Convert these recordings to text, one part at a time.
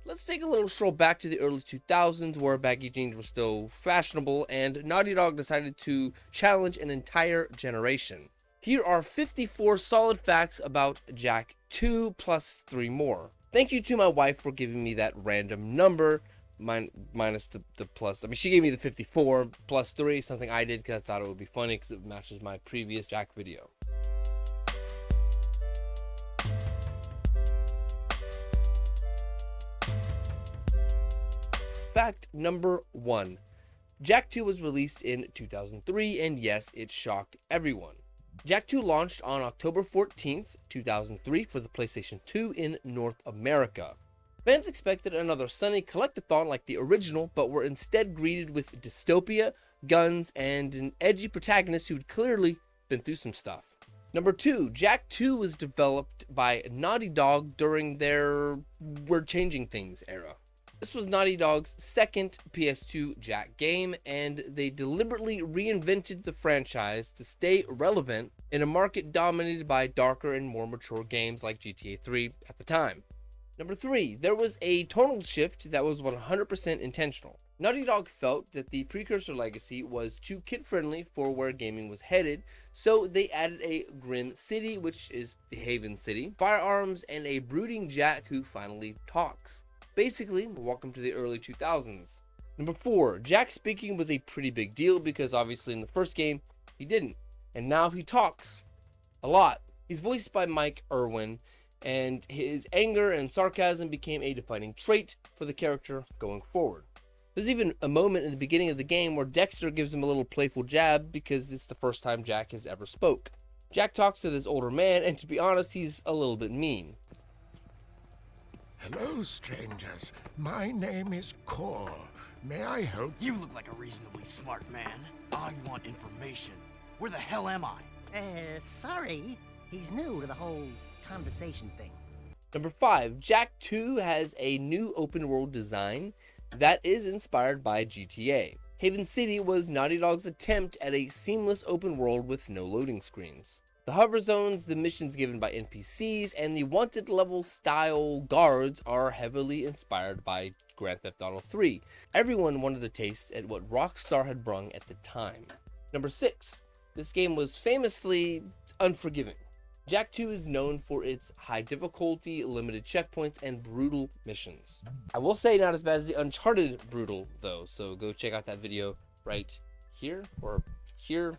Let's take a little stroll back to the early 2000s where baggy jeans were still fashionable and Naughty Dog decided to challenge an entire generation. Here are 54 solid facts about Jak II plus 3 more. Thank you to my wife for giving me that random number, minus the plus. I mean, she gave me the 54 plus 3, something I did because I thought it would be funny because it matches my previous Jak video. Fact number 1. Jak II was released in 2003, and yes, it shocked everyone. Jak II launched on October 14th, 2003 for the PlayStation 2 in North America. Fans expected another sunny collectathon like the original, but were instead greeted with dystopia, guns, and an edgy protagonist who'd clearly been through some stuff. Number 2, Jak II was developed by Naughty Dog during their "we're changing things" era. This was Naughty Dog's second PS2 Jak game, and they deliberately reinvented the franchise to stay relevant in a market dominated by darker and more mature games like GTA 3 at the time. Number 3, there was a tonal shift that was 100% intentional. Naughty Dog felt that the precursor legacy was too kid-friendly for where gaming was headed, so they added a grim city, which is Haven City, firearms, and a brooding Jak who finally talks. Basically, welcome to the early 2000s. Number 4, Jak speaking was a pretty big deal because obviously in the first game, he didn't. And now he talks. A lot. He's voiced by Mike Irwin, and his anger and sarcasm became a defining trait for the character going forward. There's even a moment in the beginning of the game where Dexter gives him a little playful jab because it's the first time Jak has ever spoke. Jak talks to this older man, and to be honest, he's a little bit mean. Hello, strangers. My name is Core. May I help? You look like a reasonably smart man. I want information. Where the hell am I? Sorry. He's new to the whole conversation thing. Number 5, Jak II has a new open world design that is inspired by GTA. Haven City was Naughty Dog's attempt at a seamless open world with no loading screens. The hover zones, the missions given by NPCs, and the wanted level style guards are heavily inspired by Grand Theft Auto 3. Everyone wanted a taste at what Rockstar had brung at the time. Number 6, this game was famously unforgiving. Jak II is known for its high difficulty, limited checkpoints, and brutal missions. I will say not as bad as the Uncharted brutal though, so go check out that video right here or here,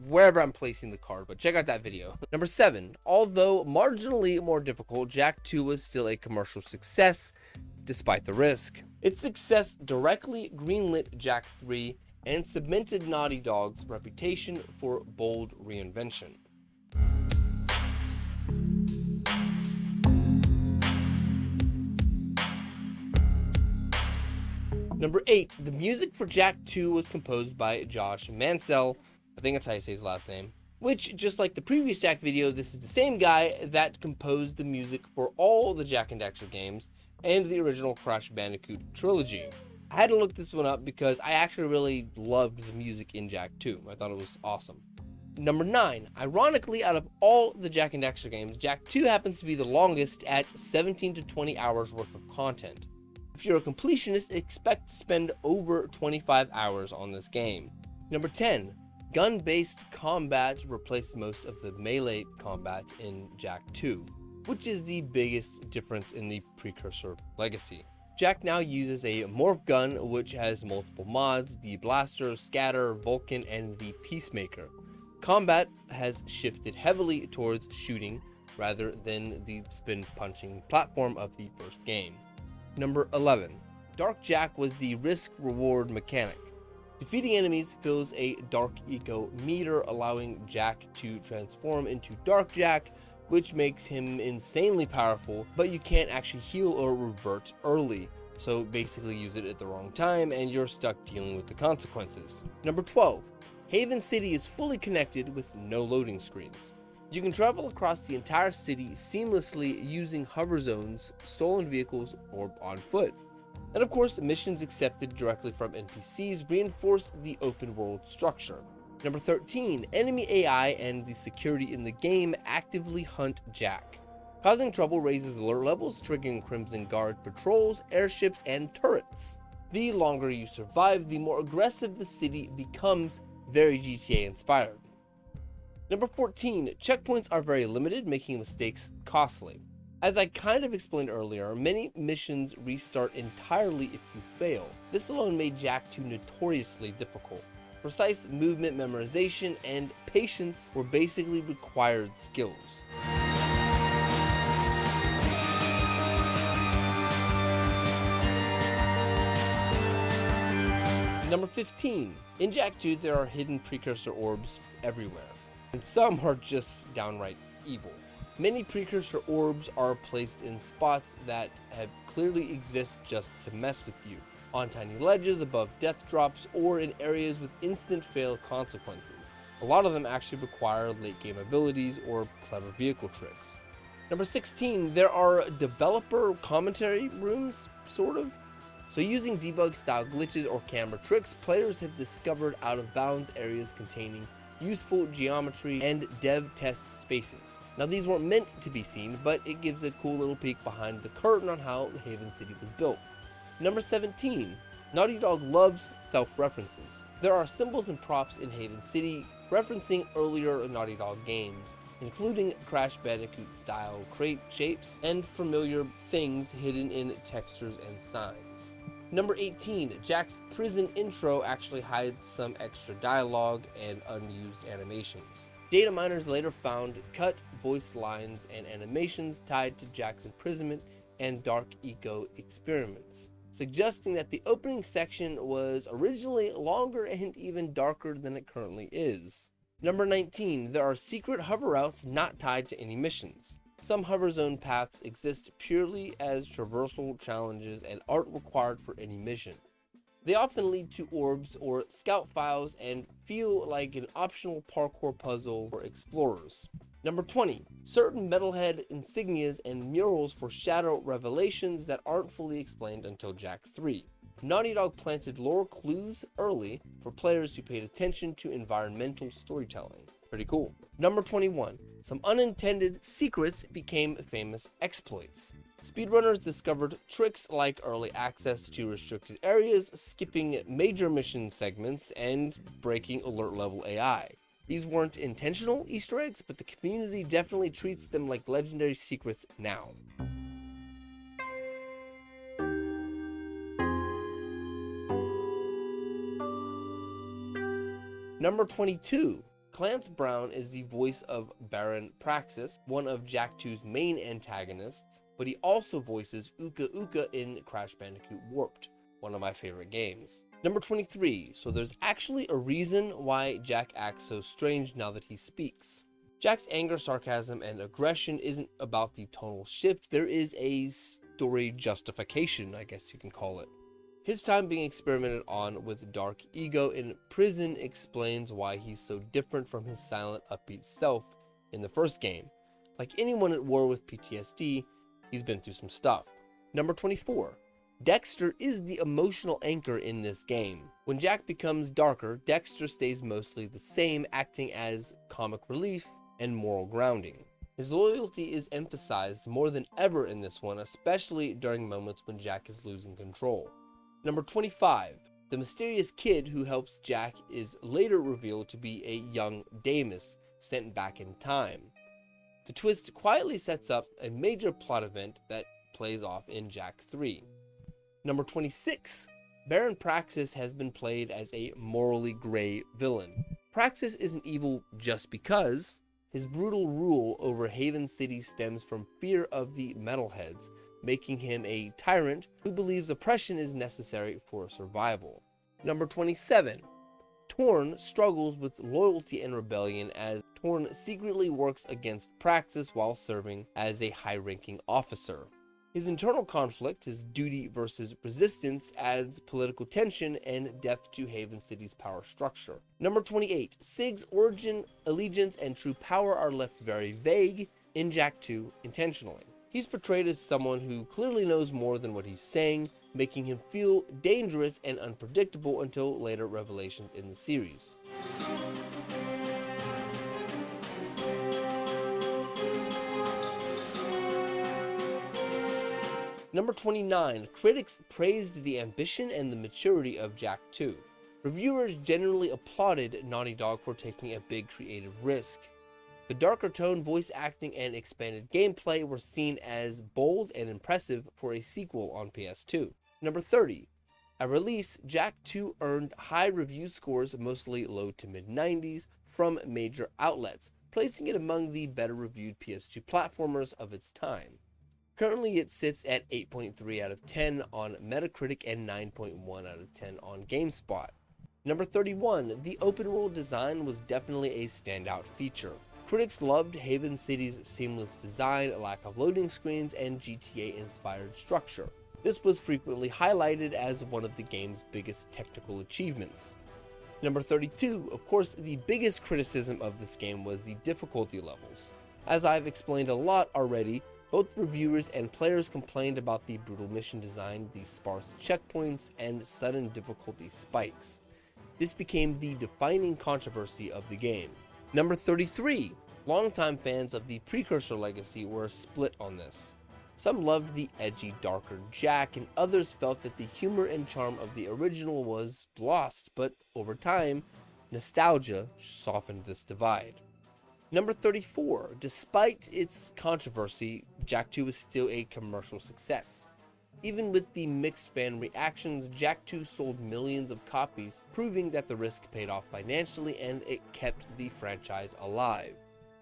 wherever I'm placing the card, but check out that video. Number 7, although marginally more difficult, Jak II was still a commercial success despite the risk. Its success directly greenlit Jak III and cemented Naughty Dog's reputation for bold reinvention. Number 8, the music for Jak II was composed by Josh Mansell, I think that's how you say his last name, which, just like the previous Jak video, this is the same guy that composed the music for all the Jak and Daxter games and the original Crash Bandicoot trilogy. I had to look this one up because I actually really loved the music in Jak II. I thought it was awesome. Number 9, ironically, out of all the Jak and Daxter games, Jak II happens to be the longest at 17 to 20 hours worth of content. If you're a completionist, expect to spend over 25 hours on this game. Number 10, gun-based combat replaced most of the melee combat in Jak II, which is the biggest difference in the precursor legacy. Jak now uses a morph gun which has multiple mods: the Blaster, Scatter, Vulcan, and the Peacemaker. Combat has shifted heavily towards shooting rather than the spin-punching platform of the first game. Number 11, Dark Jak was the risk-reward mechanic. Defeating enemies fills a Dark Eco meter, allowing Jak to transform into Dark Jak, which makes him insanely powerful, but you can't actually heal or revert early, so basically use it at the wrong time and you're stuck dealing with the consequences. Number 12, Haven City is fully connected with no loading screens. You can travel across the entire city seamlessly using hover zones, stolen vehicles, or on foot. And of course, missions accepted directly from NPCs reinforce the open world structure. Number 13, enemy AI and the security in the game actively hunt Jak. Causing trouble raises alert levels, triggering Crimson Guard patrols, airships, and turrets. The longer you survive, the more aggressive the city becomes, very GTA inspired. Number 14, checkpoints are very limited, making mistakes costly. As I kind of explained earlier, many missions restart entirely if you fail. This alone made Jak II notoriously difficult. Precise movement memorization and patience were basically required skills. Number 15. In Jak II, there are hidden precursor orbs everywhere, and some are just downright evil. Many precursor orbs are placed in spots that have clearly exist just to mess with you, on tiny ledges above death drops, or in areas with instant fail consequences. A lot of them actually require late game abilities or clever vehicle tricks. Number 16, there are developer commentary rooms, sort of. So using debug style glitches or camera tricks, players have discovered out of bounds areas containing useful geometry and dev test spaces. Now these weren't meant to be seen, but it gives a cool little peek behind the curtain on how Haven City was built. Number 17, Naughty Dog loves self-references. There are symbols and props in Haven City referencing earlier Naughty Dog games, including Crash Bandicoot style crate shapes and familiar things hidden in textures and signs. Number 18, Jak's prison intro actually hides some extra dialogue and unused animations. Data miners later found cut voice lines and animations tied to Jak's imprisonment and dark eco experiments, suggesting that the opening section was originally longer and even darker than it currently is. Number 19, there are secret hover routes not tied to any missions. Some hover zone paths exist purely as traversal challenges and aren't required for any mission. They often lead to orbs or scout files and feel like an optional parkour puzzle for explorers. Number 20, certain metalhead insignias and murals foreshadow revelations that aren't fully explained until Jak III. Naughty Dog planted lore clues early for players who paid attention to environmental storytelling. Pretty cool. Number 21, some unintended secrets became famous exploits. Speedrunners discovered tricks like early access to restricted areas, skipping major mission segments, and breaking alert level AI. These weren't intentional Easter eggs, but the community definitely treats them like legendary secrets now. Number 22. Clance Brown is the voice of Baron Praxis, one of Jak II's main antagonists, but he also voices Uka Uka in Crash Bandicoot Warped, one of my favorite games. Number 23. So there's actually a reason why Jak acts so strange now that he speaks. Jak's anger, sarcasm, and aggression isn't about the tonal shift. There is a story justification, I guess you can call it. His time being experimented on with dark ego in prison explains why he's so different from his silent, upbeat self in the first game. Like anyone at war with PTSD, he's been through some stuff. Number 24. Dexter is the emotional anchor in this game. When Jak becomes darker, Dexter stays mostly the same, acting as comic relief and moral grounding. His loyalty is emphasized more than ever in this one, especially during moments when Jak is losing control. Number 25. The mysterious kid who helps Jak is later revealed to be a young Damus sent back in time. The twist quietly sets up a major plot event that plays off in Jak III. Number 26. Baron Praxis has been played as a morally gray villain. Praxis isn't evil just because. His brutal rule over Haven City stems from fear of the metalheads, making him a tyrant who believes oppression is necessary for survival. Number 27. Torn struggles with loyalty and rebellion as Torn secretly works against Praxis while serving as a high-ranking officer. His internal conflict, his duty versus resistance, adds political tension and depth to Haven City's power structure. Number 28. Sig's origin, allegiance, and true power are left very vague in Jak II intentionally. He's portrayed as someone who clearly knows more than what he's saying, making him feel dangerous and unpredictable until later revelations in the series. Number 29, critics praised the ambition and the maturity of Jak II. Reviewers generally applauded Naughty Dog for taking a big creative risk. The darker tone, voice acting, and expanded gameplay were seen as bold and impressive for a sequel on PS2. Number 30, at release, Jak II earned high review scores, mostly low to mid-90s, from major outlets, placing it among the better reviewed PS2 platformers of its time. Currently, it sits at 8.3 out of 10 on Metacritic and 9.1 out of 10 on GameSpot. Number 31, the open world design was definitely a standout feature. Critics loved Haven City's seamless design, lack of loading screens, and GTA-inspired structure. This was frequently highlighted as one of the game's biggest technical achievements. Number 32, of course, the biggest criticism of this game was the difficulty levels. As I've explained a lot already, both reviewers and players complained about the brutal mission design, the sparse checkpoints, and sudden difficulty spikes. This became the defining controversy of the game. Number 33, longtime fans of the Precursor legacy were split on this. Some loved the edgy, darker Jak, and others felt that the humor and charm of the original was lost, but over time, nostalgia softened this divide. Number 34, despite its controversy, Jak II is still a commercial success. Even with the mixed fan reactions, Jak II sold millions of copies, proving that the risk paid off financially and it kept the franchise alive.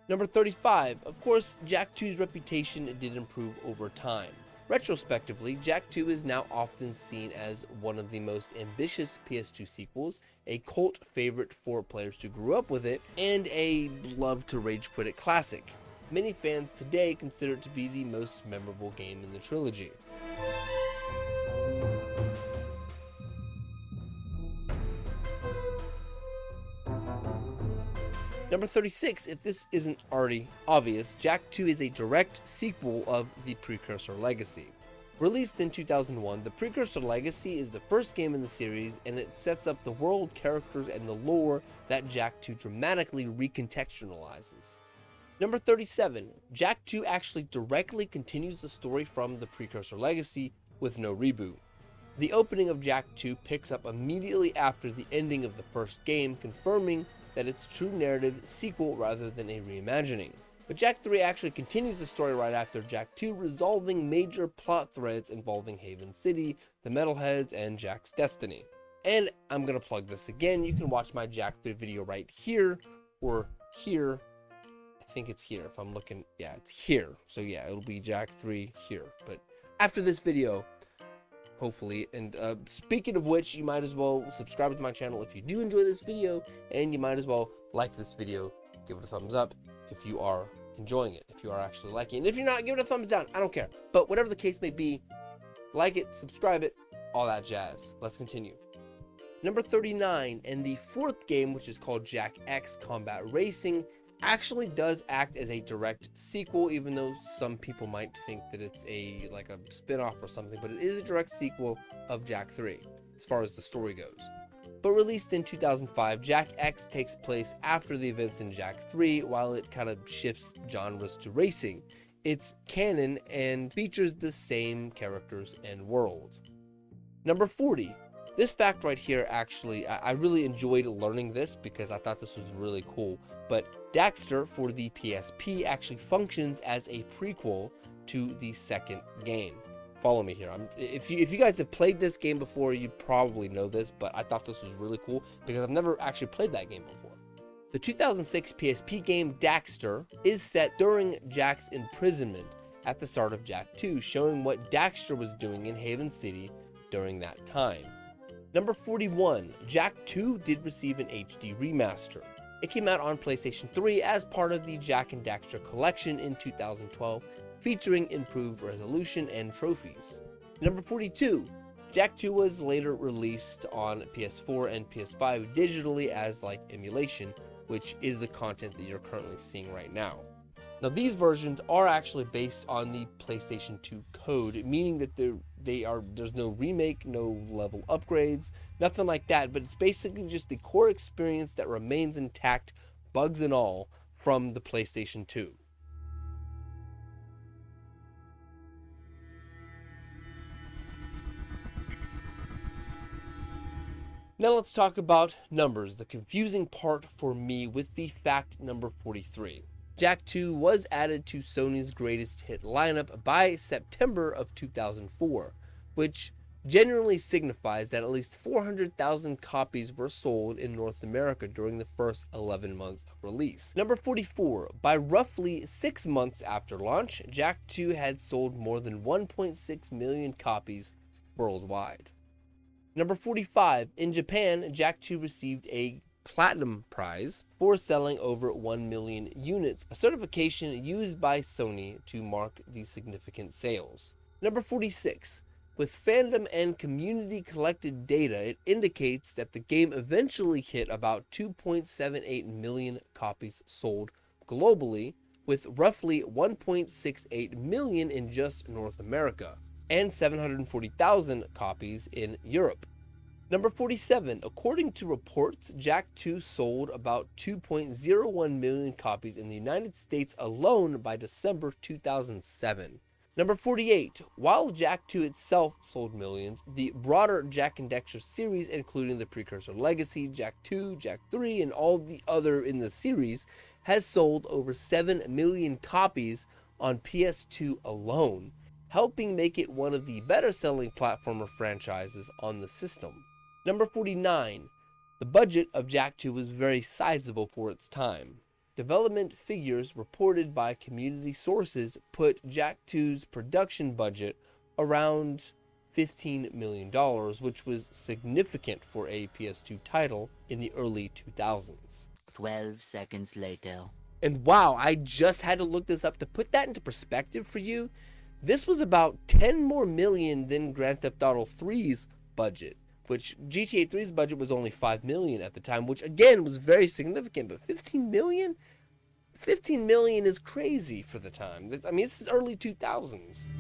Number 35, of course, Jak II's reputation did improve over time. Retrospectively, Jak II is now often seen as one of the most ambitious PS2 sequels, a cult favorite for players who grew up with it, and a love-to-rage-quit it classic. Many fans today consider it to be the most memorable game in the trilogy. Number 36, if this isn't already obvious, Jak II is a direct sequel of the Precursor legacy. Released in 2001, the Precursor legacy is the first game in the series, and it sets up the world, characters, and the lore that Jak II dramatically recontextualizes. Number 37, Jak II actually directly continues the story from the Precursor legacy with no reboot. The opening of Jak II picks up immediately after the ending of the first game, confirming that it's true narrative sequel rather than a reimagining. But Jak III actually continues the story right after Jak II, resolving major plot threads involving Haven City, the Metalheads, and Jak's destiny. And I'm gonna plug this again, you can watch my Jak III video right here, or here. I think it's here, if I'm looking, yeah, it's here. So yeah, it'll be Jak III here. But after this video, hopefully, and speaking of which, you might as well subscribe to my channel if you do enjoy this video, and you might as well like this video, give it a thumbs up if you are enjoying it, if you are actually liking it. And if you're not, give it a thumbs down, I don't care. But whatever the case may be, like it, subscribe it, all that jazz. Let's continue. Number 39, and the fourth game, which is called Jak X Combat Racing, actually does act as a direct sequel, even though some people might think that it's like a spin-off or something, but it is a direct sequel of Jak III, as far as the story goes. But released in 2005, Jak X takes place after the events in Jak III, while it kind of shifts genres to racing. It's canon and features the same characters and world. Number 40. This fact right here, actually, I really enjoyed learning this because I thought this was really cool. But Daxter for the PSP actually functions as a prequel to the second game. Follow me here. If you guys have played this game before, you probably know this, but I thought this was really cool because I've never actually played that game before. The 2006 PSP game Daxter is set during Jak's imprisonment at the start of Jak II, showing what Daxter was doing in Haven City during that time. Number 41, Jak II did receive an HD remaster. It came out on PlayStation 3 as part of the Jak and Daxter collection in 2012, featuring improved resolution and trophies. Number 42, Jak II was later released on PS4 and PS5 digitally as like emulation, which is the content that you're currently seeing right now. Now these versions are actually based on the PlayStation 2 code, meaning that there's no remake, no level upgrades, nothing like that, but it's basically just the core experience that remains intact, bugs and all, from the PlayStation 2. Now let's talk about numbers, the confusing part for me with the fact number 43. Jak II was added to Sony's greatest hit lineup by September of 2004, which generally signifies that at least 400,000 copies were sold in North America during the first 11 months of release. Number 44, by roughly 6 months after launch, Jak II had sold more than 1.6 million copies worldwide. Number 45, in Japan, Jak II received a Platinum Prize for selling over 1 million units, a certification used by Sony to mark these significant sales. Number 46, with fandom and community collected data, it indicates that the game eventually hit about 2.78 million copies sold globally, with roughly 1.68 million in just North America, and 740,000 copies in Europe. Number 47, according to reports, Jak II sold about 2.01 million copies in the United States alone by December 2007. Number 48, while Jak II itself sold millions, the broader Jak and Daxter series, including the precursor Legacy, Jak II, Jak III, and all the other in the series, has sold over 7 million copies on PS2 alone, helping make it one of the better selling platformer franchises on the system. Number 49, the budget of Jak II was very sizable for its time. Development figures reported by community sources put Jak II's production budget around $15 million, which was significant for a PS2 title in the early 2000s. 12 seconds later. And wow, I just had to look this up to put that into perspective for you. This was about 10 more million than Grand Theft Auto 3's budget, which GTA 3's budget was only 5 million at the time, which again was very significant, but 15 million? 15 million is crazy for the time. I mean, this is early 2000s.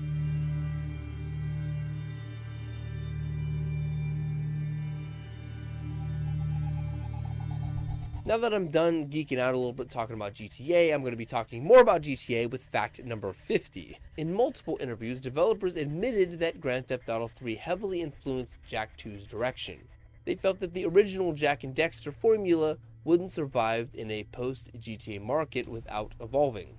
Now that I'm done geeking out a little bit talking about GTA, I'm going to be talking more about GTA with fact number 50. In multiple interviews, developers admitted that Grand Theft Auto 3 heavily influenced Jak II's direction. They felt that the original Jak and Daxter formula wouldn't survive in a post-GTA market without evolving.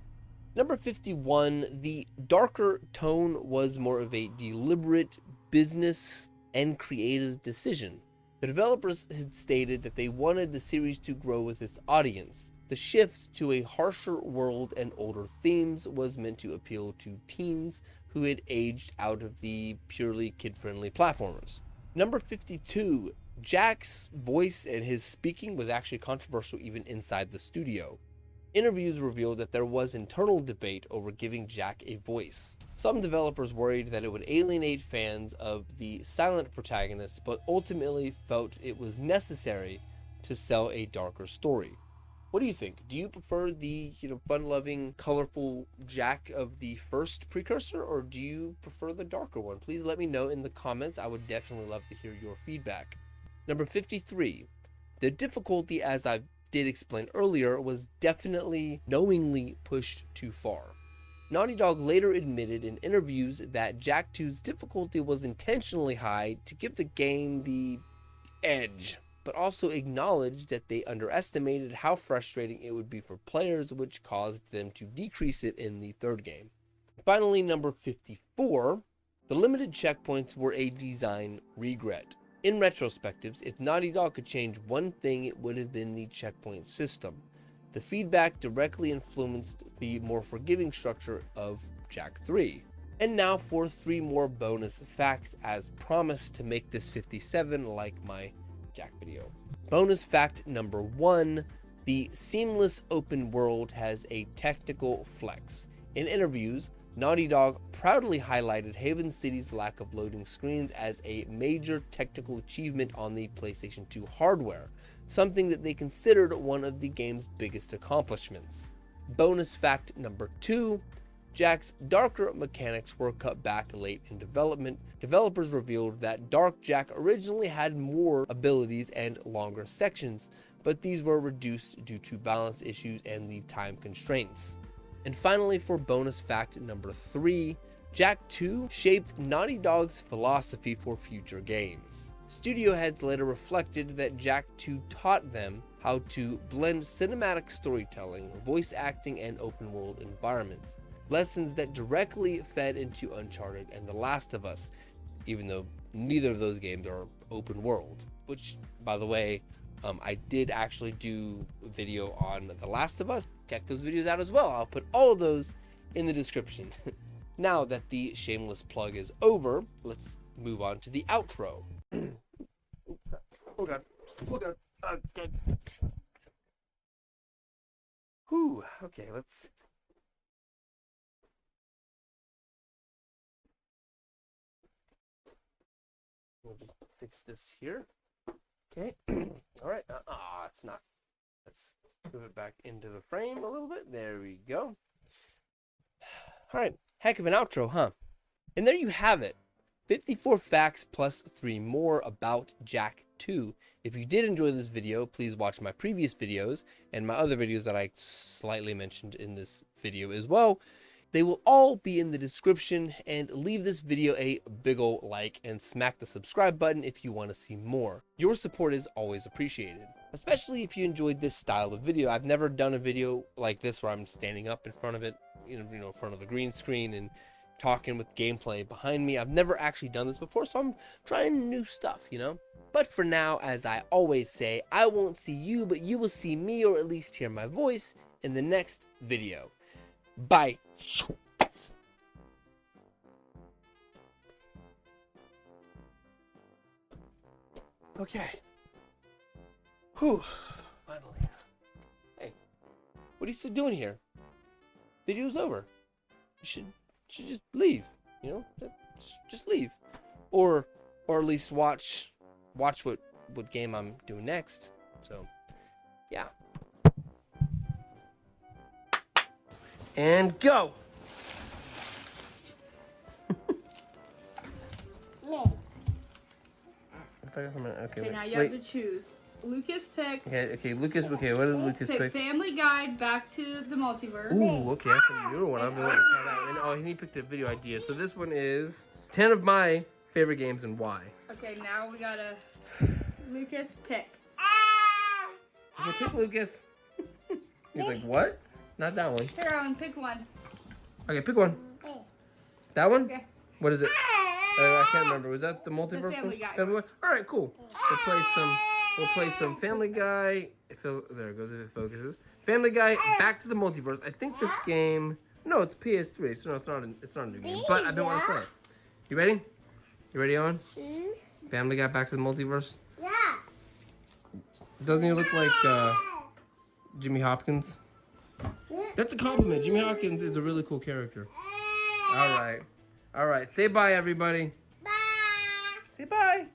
Number 51, the darker tone was more of a deliberate business and creative decision. The developers had stated that they wanted the series to grow with its audience. The shift to a harsher world and older themes was meant to appeal to teens who had aged out of the purely kid-friendly platformers. Number 52, Jak's voice and his speaking was actually controversial even inside the studio. Interviews revealed that there was internal debate over giving Jak a voice. Some developers worried that it would alienate fans of the silent protagonist, but ultimately felt it was necessary to sell a darker story. What do you think? Do you prefer the, fun-loving, colorful Jak of the first precursor, or do you prefer the darker one? Please let me know in the comments. I would definitely love to hear your feedback. Number 53. The difficulty, as I did explain earlier, was definitely knowingly pushed too far. Naughty Dog later admitted in interviews that Jak II's difficulty was intentionally high to give the game the edge, but also acknowledged that they underestimated how frustrating it would be for players, which caused them to decrease it in the third game. Finally, number 54, the limited checkpoints were a design regret. In retrospectives, if Naughty Dog could change one thing, it would have been the checkpoint system. The feedback directly influenced the more forgiving structure of Jak III. And now for 3 more bonus facts as promised to make this 57 like my Jak video. Bonus fact number 1, the seamless open world has a technical flex. In interviews, Naughty Dog proudly highlighted Haven City's lack of loading screens as a major technical achievement on the PlayStation 2 hardware, something that they considered one of the game's biggest accomplishments. Bonus fact number 2, Jak's darker mechanics were cut back late in development. Developers revealed that Dark Jak originally had more abilities and longer sections, but these were reduced due to balance issues and the time constraints. And finally, for bonus fact number 3, Jak II shaped Naughty Dog's philosophy for future games. Studio heads later reflected that Jak II taught them how to blend cinematic storytelling, voice acting, and open world environments. Lessons that directly fed into Uncharted and The Last of Us, even though neither of those games are open world. Which, by the way, I did actually do a video on The Last of Us. Check those videos out as well. I'll put all of those in the description. Now that the shameless plug is over, let's move on to the outro. Oh god. Oh god. Okay. Whew. Okay, let's... We'll just fix this here. Okay. All right. It's not. Let's move it back into the frame a little bit. There we go. All right. Heck of an outro, huh? And there you have it. 54 facts plus 3 more about Jak II. If you did enjoy this video, please watch my previous videos and my other videos that I slightly mentioned in this video as well. They will all be in the description, and leave this video a big ol' like and smack the subscribe button if you want to see more. Your support is always appreciated, especially if you enjoyed this style of video. I've never done a video like this where I'm standing up in front of it, you know, in front of a green screen and talking with gameplay behind me. I've never actually done this before, so I'm trying new stuff, you know? But for now, as I always say, I won't see you, but you will see me, or at least hear my voice, in the next video. Bye. Okay. Whew. Finally. Hey, what are you still doing here? Video's over. You should just leave. You know, just leave, or at least watch what game I'm doing next. So, yeah. And go. Okay, now you have to choose. Lucas picked. Okay, Lucas. Okay, what did Lucas pick? Family Guy, Back to the Multiverse. Ooh, okay, that's a new one. I've been wanting to try that. And, oh, he picked a video idea. So this one is 10 of my favorite games and why. Okay, now we gotta Lucas pick. Okay, pick Lucas. He's like, what? Not that one. Here, Owen, pick one. Okay, pick one. That one? Okay. What is it? I can't remember. Was that the multiverse Family one? Guy. Family Guy? All right, cool. We'll play some Family Guy. There it goes. If it focuses. Family Guy. Back to the Multiverse. I think this game. No, it's PS3, so no, it's not a new game. But I've been wanting to play it. You ready? You ready, Owen? Family Guy. Back to the Multiverse. Yeah. Doesn't he look like Jimmy Hopkins? That's a compliment. Jimmy Hopkins is a really cool character. All right. Say bye, everybody. Bye. Say bye.